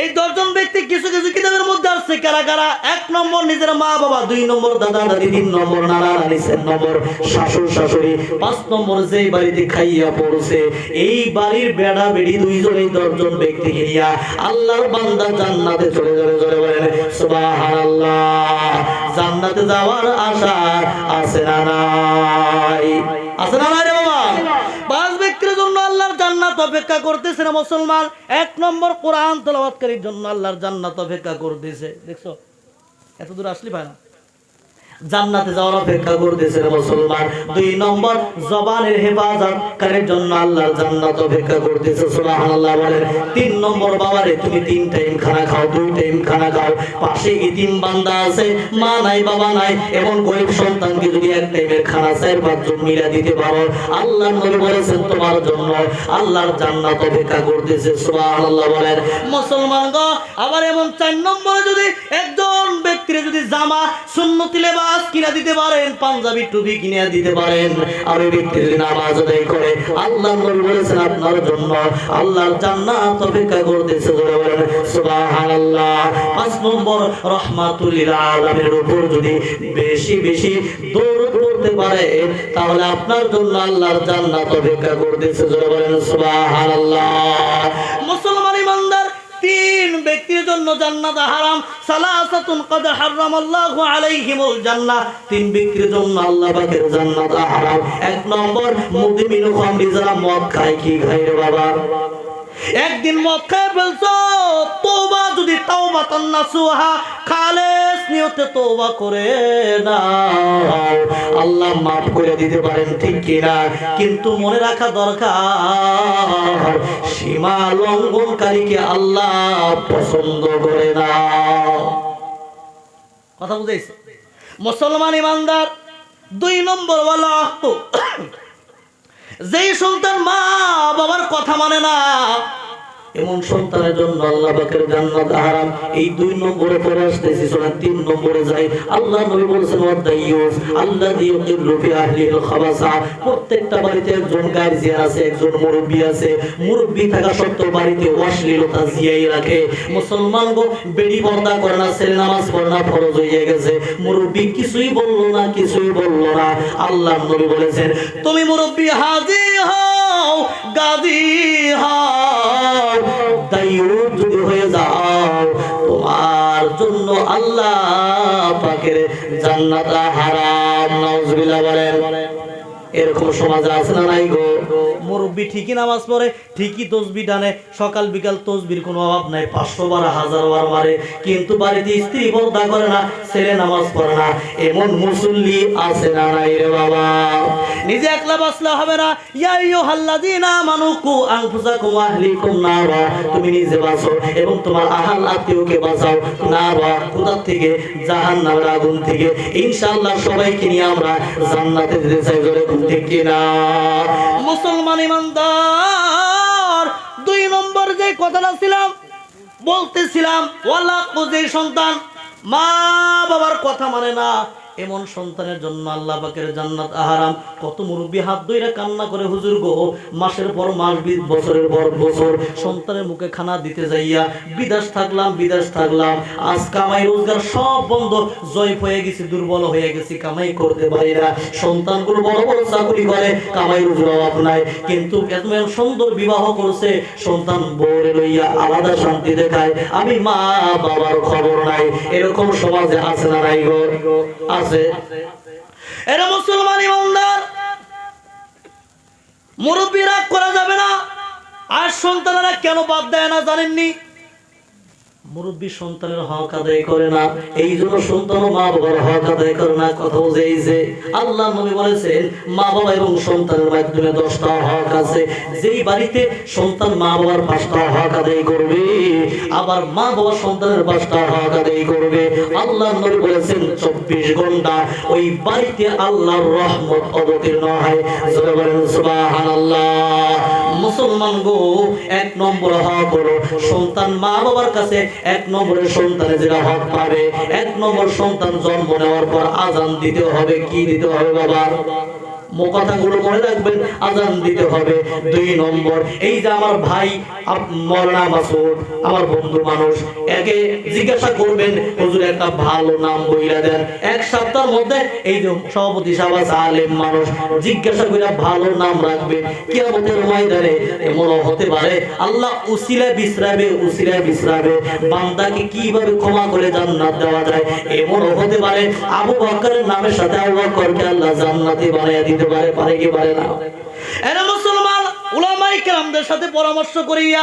এই 10 জন ব্যক্তি কিছু কিছু কিতাবের মধ্যে আছে। কারা কারা? 1 নম্বর নিজের মা বাবা, 2 নম্বর দাদা দাদি, 3 নম্বর নানা নানি, 4 নম্বর শাশুড় শাশুড়ি, 5 নম্বর যেই বাড়িতে খাইয়া পড়ছে এই বাড়ির বেড়া বেড়ি 2 জন, এই 10 জন ব্যক্তিকে নিয়া আল্লাহর বান্দা জান্নাতে চলে যাবে। জোরে বলেন সুবহানাল্লাহ। জান্নাতে যাওয়ার আশা আছে না নাই? আছে না নাই রে বাবা? 5 ব্যক্তির জন্য আল্লাহর জান্নাত অপেক্ষা করতেছে না মুসলমান। 1 নম্বর কোরআন তেলাওয়াতকারীর জন্য আল্লাহর জান্নাত অপেক্ষা করতেছে। দেখছো এত দূর আসলি ভাই না, জান্নাতে যাওয়ার অপেক্ষা করতেছে না মুসলমান। 2 নম্বর জবানের হেফাজতকারীর জন্য আল্লাহর জান্নাত অপেক্ষা করতেছে। সুবহানাল্লাহ বলেন। 3 নম্বর বাবারে তুমি 3 টাইম খানা খাও, 2 টাইম খানা খাও, পাশে ইতিম বান্দা আছে, মা নাই বাবা নাই, এমন গরিব সন্তানকে যদি 1 টাইমের খানা 4-5 জন মিলা দিতে পারো, আল্লাহর নবী বলেছেন তোমার জন্য আল্লাহর জান্নাত অপেক্ষা করতেছে। সুবহানাল্লাহ বলেন মুসলমান গো। আবার এমন 4 নম্বরে যদি একজন ব্যক্তির যদি জামা সুন্নতি লেবাস কিনা দিতে পারেন, পাঞ্জাবি টুপি কিনে দিতে পারেন, আর ওই ব্যক্তি যদি নামাজ আদায় করে, আল্লাহর নবী বলেছেন আপনার জন্য আল্লাহর জান্নাত অপেক্ষা করতেছে। জোরে বলেন সুবহানাল্লাহ। 5 নম্বর রাহমাতুল লিল আলামিনের উপর যদি বেশি বেশি দরুদ পড়তে পারে, তাহলে আপনার জন্য আল্লাহর জান্নাত অপেক্ষা করতেছে। জোরে বলেন সুবহানাল্লাহ। মুসলমান ইমানদার, 3 ব্যক্তির জন্য জান্নাত হারাম। সালাসাতুন ক্বাদ হারামাল্লাহু আলাইহিমুল জান্নাহ, 3 ব্যক্তির জন্য আল্লাহ পাকের জান্নাত হারাম। 1 নম্বর মুদমিনু খামরি, যারা মদ খায়। কি খায় রে বাবা? একদিন মদ খেয়ে ফেলছো, তওবা যদি তাওবাতান নাসুহা, খালেস নিয়তে তওবা করে নাও, আল্লাহ মাফ করে দিতে পারেন, ঠিক কি না? কিন্তু মনে রাখা দরকার, সীমা লঙ্ঘনকারীকে আল্লাহ পছন্দ করে না। কথা বুঝাইছে? মুসলমান ইমানদার 2 নম্বর ওয়ালা আক্তু, যেই সন্তান মা বাবার কথা মানে না, এমন সন্তানের জন্য আল্লাহ পাকের জান্নাত হারাম। এই 2 নম্বরে পরে আসতেছি, শোনা 3 নম্বরে যাই। আল্লাহ নবী বলেছেন ওয়াদাইয়ুস আল্লাযী ইউকিরু ফি আহলিল খাবাসা। প্রত্যেকটা বাড়িতে একজন গার্জিয়ান আছে, একজন মুরব্বি আছে। মুরব্বি থাকা সত্ত্বেও বাড়িতে অশ্লীলতা জিয়াই রাখে। মুসলমান গো বেড়ি পর্দা করে না, ছেলে নামাজ পড়ে না, ফরজ হয়ে গেছে। মুরব্বি কিছুই বললো না, কিছুই বললো না। আল্লাহ নবী বলেছেন তুমি মুরব্বি হাজি হও, গাজী হও, দায়ুত যদি হয়ে যাও, তোমার জন্য আল্লাহ পাকের জান্নাত হারাম। নাউজুবিল্লাহ বলেন। এরকম সমাজে আছে না নাই গো? মুরব্বি ঠিকই নামাজ পড়ে, ঠিকই তসবিহ টানে, সকাল বিকাল তসবির কোনো অভাব নাই, 500 বার 1000 বার মারে, কিন্তু বাড়িতে স্ত্রী পর্দা করে না, ছেলে নামাজ পড়ে না। এমন মুসল্লি আছে না নাই রে বাবা? নিজে একলা বাঁচলে হবে না। ইয়া আইয়ুহাল্লাযীনা আমানু কু আনফুসাকুম ওয়া আহলিকুম নারা, তুমি নিজে বাঁচো এবং তোমার আহল আত্মীয়কে বাঁচাও নারা, খোদা থেকে, জাহান্নামের আগুন থেকে। ইনশাআল্লাহ সবাইকে নিয়ে আমরা জান্নাতে যেতে চাই। জোরে ঠিক কিনা? মুসলমান ইমানদার 2 নম্বর যে কথাটা ছিলাম বলতেছিলাম, ওয়ালা যে সন্তান মা বাবার কথা মানে না, এমন সন্তানের জন্য আল্লাহ পাকের জান্নাত হারাম। কত মুরব্বি হাত ধইরা কান্না করে, হুজুর গো মাসের পর মাস, বছরের পর বছর সন্তানের মুখে খানা দিতে যাইয়া বিদেশ থাকলাম, আজ কামাই রোজগার সব বন্ধ, জয়ফ হয়ে গেছি, দুর্বল হয়ে গেছি, কামাই করতে পারি না। সন্তানগুলো বড় বড় চাকরি করে, কামাই রোজগার অভাব নাই, কিন্তু এত সুন্দর বিবাহ করছে, সন্তান বউরে লইয়া আলাদা শান্তি দেখায়, আমি মা বাবার খবর নাই। এরকম সমাজে আছে না নাই গো? আছে। এরা মুসলমান ইমানদার, মুরব্বি রাগ করা যাবে না। আর সন্তানেরা কেন বাদ দেয় না জানেননি? মুরব্বি সন্তানের হক আদায় করে না, এই জন্য সন্তান মা বাবার হক আদায় করে না। কথা বুঝেছে? আল্লাহ নবী বলেছেন মা বাবা এবং সন্তানের মাধ্যমে 10টা হক আছে। যেই বাড়িতে সন্তান মা বাবার 5টা হক আদায় করবে, আবার মা বাবা সন্তানের 5টা হক আদায় করবে, আল্লাহ নবী বলেছেন 24 ঘন্টা ওই বাড়িতে আল্লাহর রহমত অবতীর্ণ হয়। জোরে বলেন সুবহানাল্লাহ। মুসলমান গো 1 নম্বর হক হলো সন্তান মা বাবার কাছে 1 নম্বরে সন্তানে যেটা হক পাবে, 1 নম্বর সন্তান জন্ম নেওয়ার পর আজান দিতে হবে। কি দিতে হবে বাবা? কথাগুলো মনে রাখবেন, আজান দিতে হবে। 2 নম্বর, এই যে আমার ভাই মওলানা মাসুদ, আমার বন্ধু মানুষ, একে জিজ্ঞাসা করবেন হুজুর একটা ভালো নাম বইলা দেন। 1 সপ্তাহের মধ্যে এই যে সভাপতি সাহেব আলেম মানুষ, জিজ্ঞাসা করে ভালো নাম রাখবেন। কিয়ামতের ময়দানে এমন হতে পারে আল্লাহ উসিলা বিসরাবে বান্দাকে কিভাবে ক্ষমা করে জান্নাত দেওয়া যায়, এমন হতে পারে আবু বকরের নামের সাথে আবু বকরকে আল্লাহ জান্নাতে বানিয়ে দিতে পারে কি পারে না? এরা মুসলমান উলামায়ে কেরামদের সাথে পরামর্শ করিয়া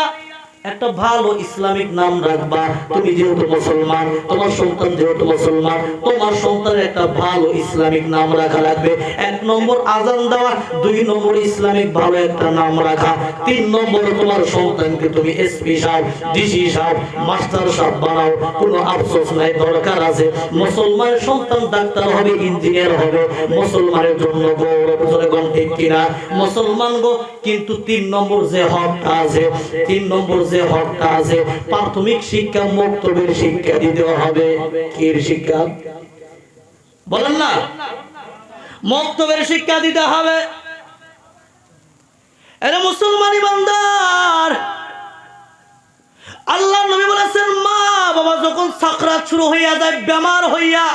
একটা ভালো ইসলামিক নাম রাখবা। তুমি যেহেতু মুসলমান, তোমার সন্তান যেহেতু মুসলমান, তোমার সন্তানের একটা ভালো ইসলামিক নাম রাখা লাগবে। 1 নম্বর আজান দেওয়া, 2 নম্বর ইসলামিক ভালো একটা নাম রাখা, 3 নম্বর তোমার সন্তানকে তুমি এসপি সাহেব, ডিসি সাহেব, মাস্টার সাহেব বানাও। কোনো আফসোস নাই, দরকার আছে। মুসলমানের সন্তান ডাক্তার হবে, ইঞ্জিনিয়ার হবে, মুসলমানের জন্য গৌরব। জোরে কোন ঠিক কিনা? মুসলমান গো, কিন্তু 3 নম্বর যে হকটা আছে, 3 নম্বর যে হকটা আছে, প্রাথমিক শিক্ষা মক্তবের শিক্ষা দিতে হবে। কির শিক্ষা বলেন না? মক্তবের শিক্ষা দিতে হবে। এরা মুসলমান ইমানদার, আল্লাহ নবী বলেছেন মা বাবা যখন সাকরাত শুরু হইয়া যায়, বেমার হইয়া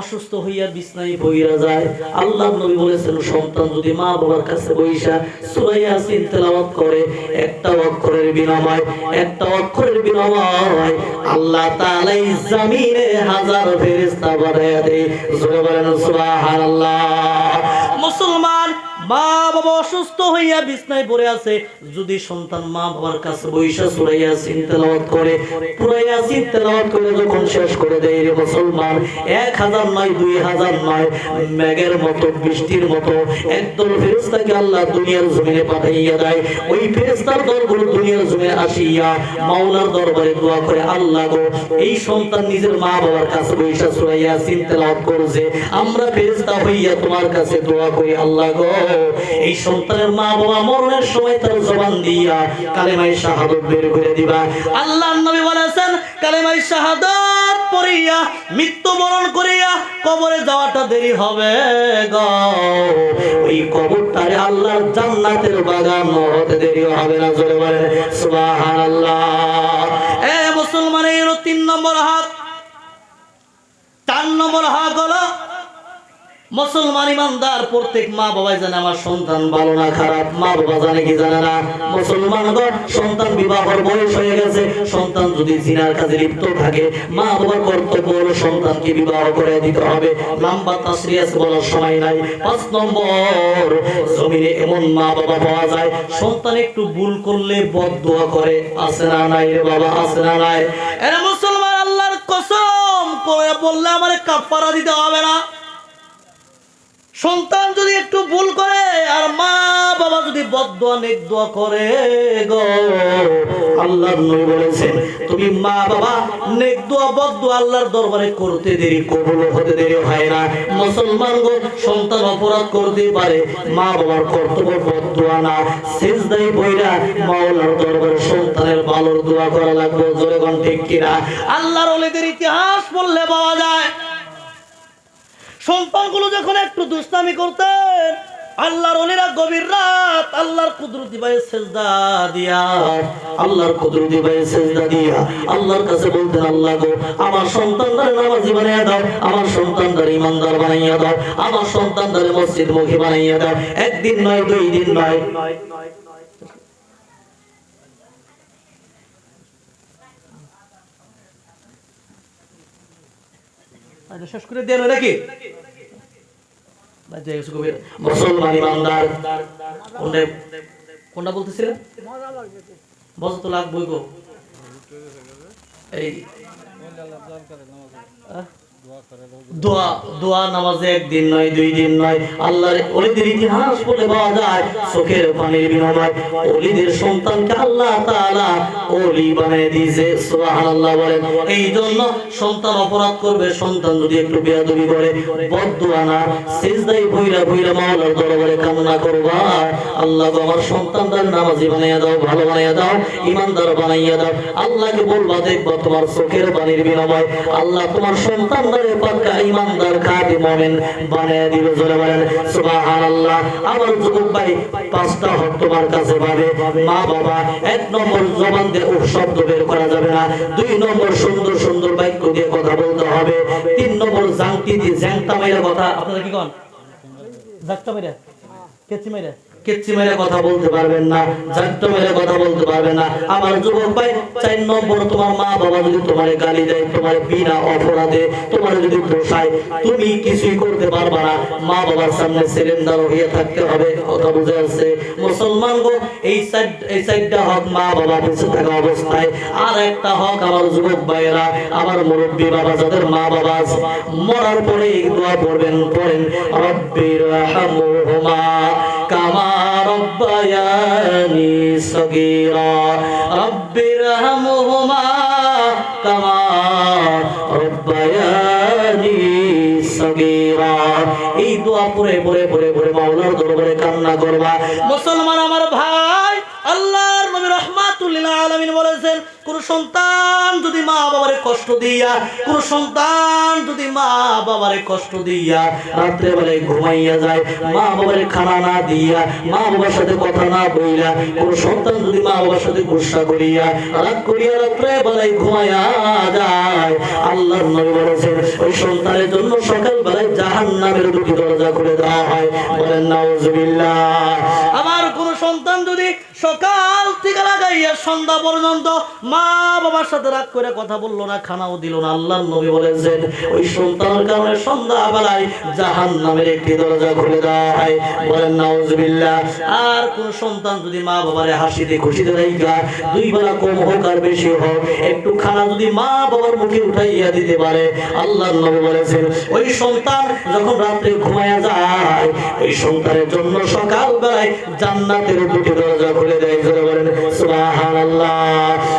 অসুস্থ হইয়া বিছনায় বইয়া যায়, আল্লাহ নবী বলেছেন সন্তান যদি মা বাবার কাছে বইসা সূরা ইয়াসিন তেলাওয়াত করে, একটা অক্ষরের বিনিময় আল্লাহ তাআলা এই জমিনে 1000 ফেরেশতা বানায়া দেয়। জোরে বলেন সুবহানাল্লাহ। মুসলমান মা বাবা অসুস্থ হইয়া বিছনায় পড়ে আছে, যদি সন্তান মা বাবার কাছে বৈশা সূরা ইয়াসিন তেলাওয়াত করে, পুরা ইয়াসিন তেলাওয়াত করে যখন শেষ করে দেয় রে মুসলমান, 1000 নয় 2000 নয়, মেঘের মতো বৃষ্টির মতো একদল ফেরেশতাকে আল্লাহ দুনিয়ার জমিনে পাঠাইয়া দেয়। ওই ফেরেশতার দলগুলো দুনিয়ার জমিনে আসিয়া মাওলার দরবারে দোয়া করে, আল্লাহ গো এই সন্তান নিজের মা বাবার কাছে বৈশা সূরা ইয়াসিন তেলাওয়াত করছে, আমরা ফেরেশতা হইয়া তোমার কাছে দোয়া করি, আল্লাহ গো এই সন্তানের মা বাবা মরণের সময় তার জবান দিয়া কালেমায়ে শাহাদাত বের করে দিবা। আল্লাহর নবী বলেছেন, কালেমায়ে শাহাদাত পড়িয়া মৃত্যুবরণ করিয়া কবরে যাওয়াটা দেরি হবে গো, ওই কবরটারে আল্লাহর জান্নাতের বাগান হতে দেরি হবে না। জোরে বলেন সুবহানাল্লাহ। এ মুসলমানের 3 নম্বর হাত। 4 নম্বর হাত হলো মুসলমান ইমানদার প্রত্যেক মা বাবাই জানে আমার সন্তান ভালো না খারাপ, মা বাবা জানে কি জানে না? মুসলমানগণ সন্তান বিবাহের বয়স হয়ে গেছে, সন্তান যদি জিনার কাজে লিপ্ত থাকে, মা বাবার কর্তব্য হলো সন্তানকে বিবাহ করে দিতে হবে। লম্বা তাসরিয়াস বলার সময় নাই। 5 নম্বর, জমিনে এমন মা বাবা পাওয়া যায় সন্তান একটু ভুল করলে বদদোয়া করে, আছে না নাই রে বাবা, আছে না নাই? এরা মুসলমান আল্লাহর কসম করে বললে আমারে কাফারা দিতে হবে না। সন্তান যদি একটু ভুল করে আর মা বাবা যদি বদদোয়া নেক দোয়া করে গো, আল্লাহর নবী বলেছেন তুমি মা বাবা নেক দোয়া বদদোয়া আল্লাহর দরবারে করতে দেরি, কবুল হতে দেরি হয় না। মুসলমান গো সন্তান অপরাধ করতে পারে, মা বাবার কর্তব্য বদদোয়া না, সিজদায় পড়া মাওলার দরবারে সন্তানের ভালোর দোয়া করা লাগবে। জোরে কোন ঠিক কিনা? আল্লাহর ওলিদের ইতিহাস বললে পাওয়া যায় সন্তানগুলো যখন একটু দুষ্টামি করতেন, আল্লাহর ওলিরা গভীর রাত আল্লাহর কুদরতি পায়ে সেজদা দিয়া, আল্লাহর কুদরতি পায়ে সেজদা দিয়া আল্লাহর কাছে বলতেন, আল্লাহ গো আমার সন্তানদের নামাজি বানাইয়া দাও, আমার সন্তানদের ইমানদার বানাইয়া দাও, আমার সন্তানদের মসজিদমুখী বানাইয়া দাও। একদিন নয় 2 দিন নয়, শেষ করে দেন নাকি? মুসলমান ইমানদার কোনটা বলতেছিলেন? মজা তো লাগবই গো। এই দোয়া দোয়া নামাজে একদিন নয় 2 দিন নয়, আল্লাহর ওলিদের ইতিহাস বলে পাওয়া যায় চোখের পানির বিনিময়ে ওলিদের সন্তানকে আল্লাহ তাআলা ওলি বানিয়ে দিয়েছে। সুবহানাল্লাহ বলেন। এই জন্য সন্তান অপরাধ করবে, সন্তান যদি একটু বেয়াদবি করে, বদদোয়া না, সিজদায় ভইরা ভইরা মাওলার দরবারে কান্না করবা, আল্লাহ গো আমার সন্তানদের নামাজি বানাইয়া দাও, ভালো বানাইয়া দাও, ইমানদার বানাইয়া দাও। আল্লাহকে বলবা, দেখবা তোমার চোখের পানির বিনিময়ে আল্লাহ তোমার সন্তানদের পাক্কা ইমানদার খাঁটি মুমিন বানিয়ে দিবে। জোরে বলেন সুবহানাল্লাহ। আমার যুবক ভাই 5টা হক তোমার কাছে পাবে। মা বাবা 1 নম্বর জবান দিয়ে শব্দ বের করা যাবে না, 2 নম্বর সুন্দর সুন্দর বাক্য দিয়ে কথা বলতে হবে, 3 নম্বর জাংটি দিয়ে জ্যাংটা মেরে কথা, আপনারা কি কোন জাংটা মেরে কেচ্চি মেরে কথা বলতে পারবেন না, জাংটা মেরে কথা বলতে পারবেন না। আমার যুবক ভাই 4 নম্বর, তোমার মা বাবা যদি তোমারে গালি দেয়, তোমার বিনা অপরাধে তোমার যদি দোষায়, তুমি কিছুই করতে পারবা না, মা বাবার সামনে সিলিন্ডার হয়ে থাকতে হবে। কথা বুঝে আসছে মুসলমান গো? এই সাইডটা হক মা বাবা বেঁচে থাকা অবস্থায়। আর একটা হক আমার যুবক ভাইয়েরা, আমার মুরব্বী বাবা যাদের মা বাবা আছে, মরার পরে দোয়া পড়বেন, পড়েন রব্বির রাহমহুমা কামা রব্বায়ানি সগীরা, রব্বির রাহমহুমা কামা রব্বায়ানি সগীরা। এই দোয়া পড়ে পড়ে পড়ে পড়ে মাওলার দরবারে কান্না করবা। মুসলমান আমার ভাই, আল্লাহর নবী রাহমাতুল লিল আলামিন বলেছেন, কোন সন্তান যদি মা বাবারে কষ্ট দিয়া, কোন সন্তান যদি মা বাবারে কষ্ট দিয়া রাত্রে বেলায় ঘুমাইয়া যায়, মা বাবারে খানা না দিয়া, মা বাবার সাথে কথা না বইলা, কোন সন্তান যদি মা বাবার সাথে গুসা করিয়া রাত করিয়া রাত্রে বেলায় ঘুমাইয়া যায়, আল্লাহর নবী বলেছেন ওই সন্তানের জন্য সকাল বেলায় জাহান্নামের 2টি দরজা খুলে দেওয়া হয়। বলেন নাউজুবিল্লাহ। আমার কোন সন্তান যদি সকাল থেকে লাগাইয়া সন্ধ্যা পর্যন্ত মা বাবার সাথে রাগ করে কথা বললো না, খানাও দিল না, আল্লাহর নবী বলেছেন ওই সন্তানের কারণে সন্ধ্যা বেলায় জাহান্নামের একটি দরজা খুলে দেয়। বলেন নাউজুবিল্লাহ। আর কোন সন্তান যদি মা বাবারে হাসিতে খুশিতে রাইখা দুই বেলা কম হোক আর বেশি হোক একটু খানা যদি মা বাবার মুখে উঠাইয়া দিতে পারে, আল্লাহর নবী বলেছেন ওই সন্তান যখন রাত্রে ঘুমায়া যায় ওই সন্তানের জন্য সকাল বেলায় জান্নাতের দুটি দরজা খুলে দেয়। বলেন সুবহানাল্লাহ।